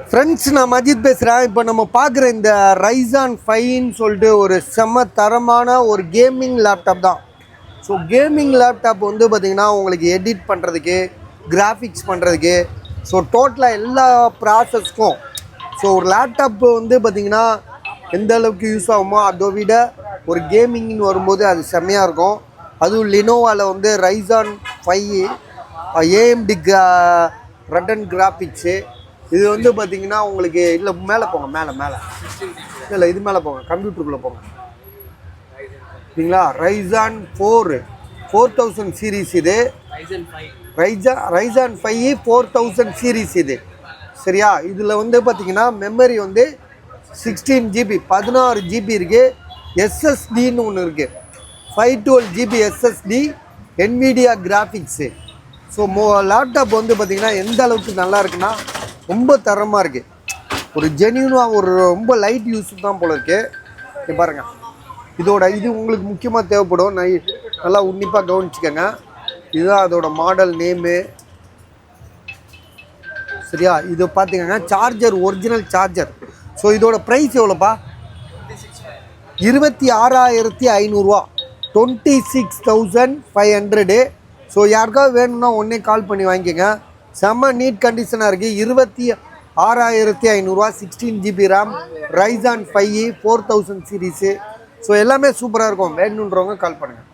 Friends, நான் மஜித் பேசுகிறேன். இப்போ நம்ம பார்க்குற இந்த ரைசான் 5ன்னு சொல்லிட்டு ஒரு செம்ம தரமான ஒரு கேமிங் லேப்டாப் தான். ஸோ கேமிங் லேப்டாப் வந்து பார்த்திங்கன்னா உங்களுக்கு எடிட் பண்ணுறதுக்கு, கிராஃபிக்ஸ் பண்ணுறதுக்கு, ஸோ டோட்டலாக எல்லா ப்ராசஸ்க்கும் ஸோ ஒரு லேப்டாப் வந்து பார்த்திங்கன்னா எந்த அளவுக்கு யூஸ் ஆகுமோ அதை விட ஒரு கேமிங்னு வரும்போது அது செம்மையாக இருக்கும். அதுவும் லினோவாவில் வந்து ரைசான் 5 ஏஎம்டி ரெட்டன் கிராஃபிக்ஸு. இது வந்து பார்த்திங்கன்னா உங்களுக்கு இல்லை மேலே போங்க, மேலே இல்லை இது மேலே போங்க, கம்ப்யூட்டருக்குள்ளே போங்க. சரிங்களா? ரைசான் 4000 சீரீஸ் இது. ரைசான் 5 4000 சீரீஸ் இது. சரியா? இதில் வந்து பார்த்திங்கன்னா மெமரி வந்து 16 GB 16 GB இருக்குது. எஸ்எஸ்டின்னு ஒன்று இருக்குது, 512 GB SSD, NVIDIA graphics. So laptop வந்து பார்த்திங்கன்னா எந்த அளவுக்கு நல்லா இருக்குன்னா ரொம்ப தரமாக இருக்குது. ஒரு ஜென்யூனாக ஒரு ரொம்ப லைட் யூஸ் தான் போல இருக்குது. பாருங்கள், இது உங்களுக்கு முக்கியமாக தேவைப்படும். நல்லா உன்னிப்பாக கவனிச்சுக்கோங்க. இதுதான் அதோட மாடல் நேமு. சரியா? இது பார்த்துக்கோங்க, சார்ஜர் ஒரிஜினல் சார்ஜர். ஸோ இதோட ப்ரைஸ் எவ்வளோப்பா? 26,500 26,500. ஸோ யாருக்காவது வேணும்னா உடனே கால் பண்ணி வாங்கிக்கோங்க. செம்ம நீட் கண்டிஷனாக இருக்குது. 26,500 16 GB RAM, Ryzen 5 4000 series. So எல்லாமே சூப்பராக இருக்கும். வேணுன்றவங்க கால் பண்ணுங்கள்.